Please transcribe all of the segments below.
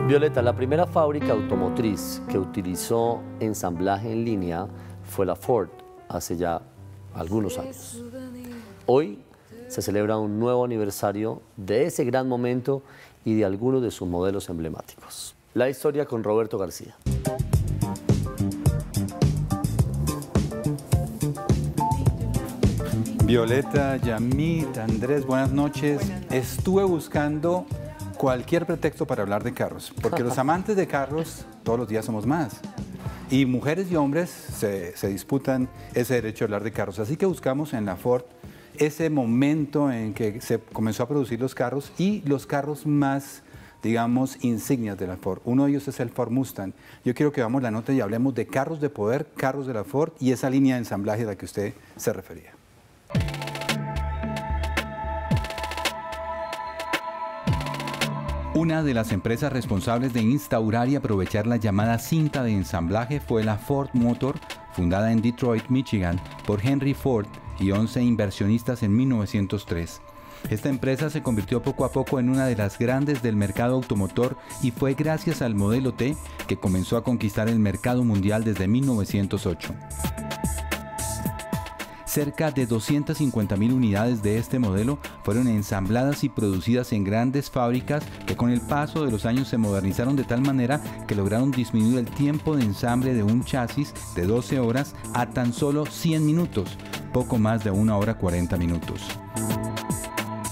Violeta, la primera fábrica automotriz que utilizó ensamblaje en línea fue la Ford hace ya algunos años. Hoy se celebra un nuevo aniversario de ese gran momento y de algunos de sus modelos emblemáticos. La historia con Roberto García. Violeta, Yamit, Andrés, buenas noches. Estuve buscando cualquier pretexto para hablar de carros, porque los amantes de carros todos los días somos más. Y mujeres y hombres se disputan ese derecho de hablar de carros. Así que buscamos en la Ford ese momento en que se comenzó a producir los carros y los carros más, digamos, insignias de la Ford. Uno de ellos es el Ford Mustang. Yo quiero que veamos la nota y hablemos de carros de poder, carros de la Ford y esa línea de ensamblaje a la que usted se refería. Una de las empresas responsables de instaurar y aprovechar la llamada cinta de ensamblaje fue la Ford Motor, fundada en Detroit, Michigan, por Henry Ford y 11 inversionistas en 1903. Esta empresa se convirtió poco a poco en una de las grandes del mercado automotor y fue gracias al modelo T que comenzó a conquistar el mercado mundial desde 1908. Cerca de 250.000 unidades de este modelo fueron ensambladas y producidas en grandes fábricas que con el paso de los años se modernizaron de tal manera que lograron disminuir el tiempo de ensamble de un chasis de 12 horas a tan solo 100 minutos, poco más de 1 hora 40 minutos.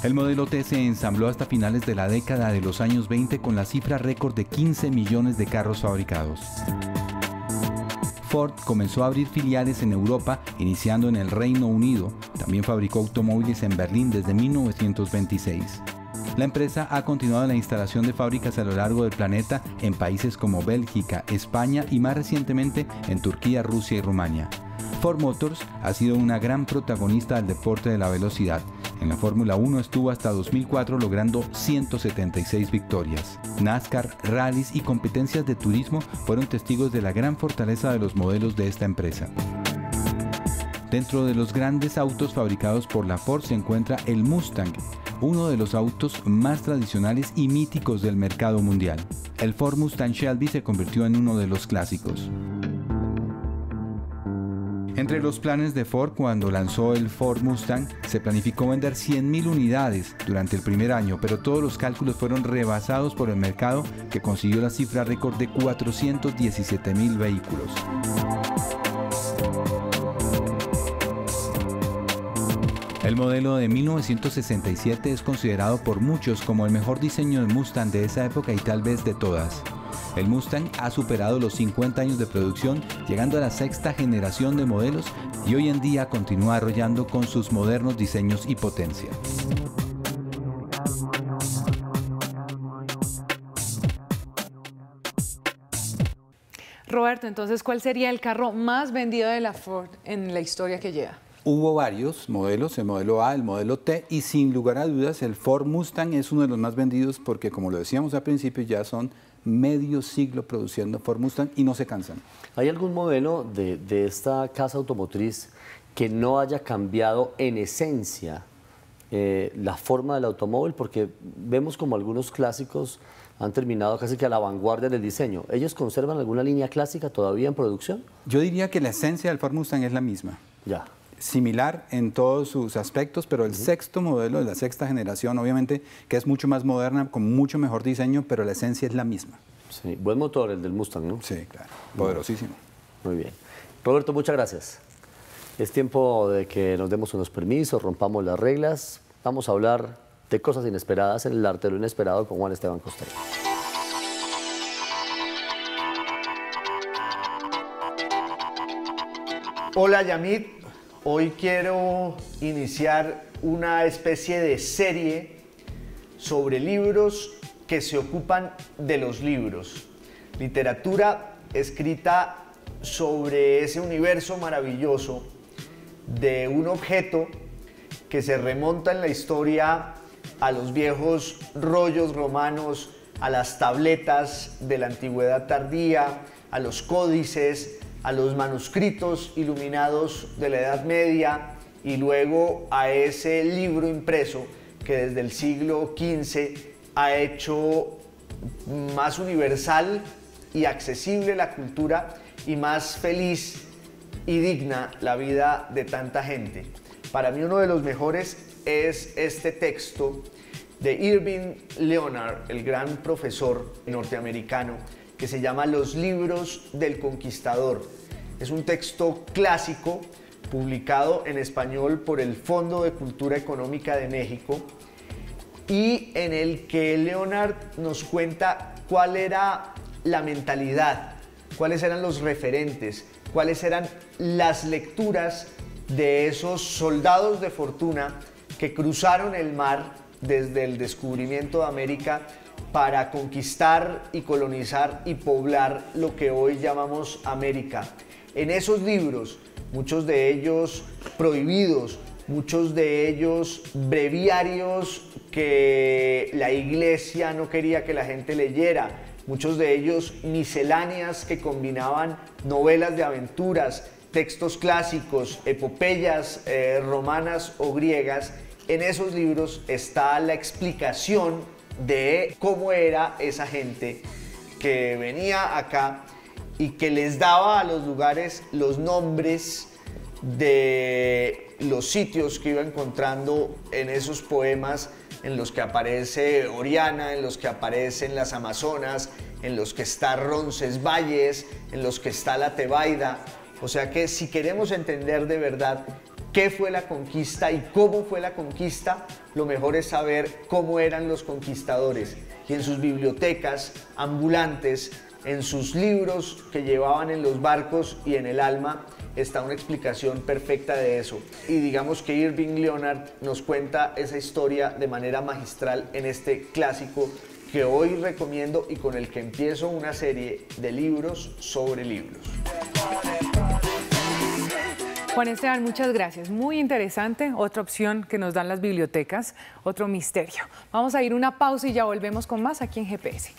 El modelo T se ensambló hasta finales de la década de los años 20 con la cifra récord de 15 millones de carros fabricados. Ford comenzó a abrir filiales en Europa, iniciando en el Reino Unido. También fabricó automóviles en Berlín desde 1926. La empresa ha continuado la instalación de fábricas a lo largo del planeta en países como Bélgica, España y más recientemente en Turquía, Rusia y Rumania. Ford Motors ha sido una gran protagonista del deporte de la velocidad. En la Fórmula 1 estuvo hasta 2004 logrando 176 victorias. NASCAR, rallies y competencias de turismo fueron testigos de la gran fortaleza de los modelos de esta empresa. Dentro de los grandes autos fabricados por la Ford se encuentra el Mustang, uno de los autos más tradicionales y míticos del mercado mundial. El Ford Mustang Shelby se convirtió en uno de los clásicos. Entre los planes de Ford cuando lanzó el Ford Mustang, se planificó vender 100.000 unidades durante el primer año, pero todos los cálculos fueron rebasados por el mercado, que consiguió la cifra récord de 417.000 vehículos. El modelo de 1967 es considerado por muchos como el mejor diseño de Mustang de esa época y tal vez de todas. El Mustang ha superado los 50 años de producción, llegando a la 6ª generación de modelos y hoy en día continúa arrollando con sus modernos diseños y potencia. Roberto, entonces, ¿cuál sería el carro más vendido de la Ford en la historia que lleva? Hubo varios modelos, el modelo A, el modelo T, y sin lugar a dudas el Ford Mustang es uno de los más vendidos porque, como lo decíamos al principio, ya son medio siglo produciendo Ford Mustang y no se cansan. ¿Hay algún modelo de esta casa automotriz que no haya cambiado en esencia la forma del automóvil? Porque vemos como algunos clásicos han terminado casi que a la vanguardia del diseño. ¿Ellos conservan alguna línea clásica todavía en producción? Yo diría que la esencia del Ford Mustang es la misma. Ya. Similar en todos sus aspectos, pero el sexto modelo de la 6ª generación, obviamente, que es mucho más moderna, con mucho mejor diseño, pero la esencia es la misma. Sí, buen motor el del Mustang, ¿no? Sí, claro, poderosísimo. Muy bien. Roberto, muchas gracias. Es tiempo de que nos demos unos permisos, rompamos las reglas. Vamos a hablar de cosas inesperadas en el arte de lo inesperado con Juan Esteban Costello. Hola, Yamit. Hoy quiero iniciar una especie de serie sobre libros que se ocupan de los libros. Literatura escrita sobre ese universo maravilloso de un objeto que se remonta en la historia a los viejos rollos romanos, a las tabletas de la antigüedad tardía, a los códices, a los manuscritos iluminados de la Edad Media y luego a ese libro impreso que desde el siglo XV ha hecho más universal y accesible la cultura y más feliz y digna la vida de tanta gente. Para mí uno de los mejores es este texto de Irving Leonard, el gran profesor norteamericano, que se llama Los libros del conquistador. Es un texto clásico publicado en español por el Fondo de Cultura Económica de México y en el que Leonard nos cuenta cuál era la mentalidad, cuáles eran los referentes, cuáles eran las lecturas de esos soldados de fortuna que cruzaron el mar desde el descubrimiento de América para conquistar y colonizar y poblar lo que hoy llamamos América. En esos libros, muchos de ellos prohibidos, muchos de ellos breviarios que la iglesia no quería que la gente leyera, muchos de ellos misceláneas que combinaban novelas de aventuras, textos clásicos, epopeyas romanas o griegas. En esos libros está la explicación de cómo era esa gente que venía acá y que les daba a los lugares los nombres de los sitios que iba encontrando en esos poemas en los que aparece Oriana, en los que aparecen las Amazonas, en los que está Roncesvalles, en los que está la Tebaida. O sea que si queremos entender de verdad qué fue la conquista y cómo fue la conquista, lo mejor es saber cómo eran los conquistadores. Y en sus bibliotecas ambulantes, en sus libros que llevaban en los barcos y en el alma, está una explicación perfecta de eso. Y digamos que Irving Leonard nos cuenta esa historia de manera magistral en este clásico que hoy recomiendo y con el que empiezo una serie de libros sobre libros. Juan Esteban, muchas gracias. Muy interesante. Otra opción que nos dan las bibliotecas, otro misterio. Vamos a ir una pausa y ya volvemos con más aquí en GPS.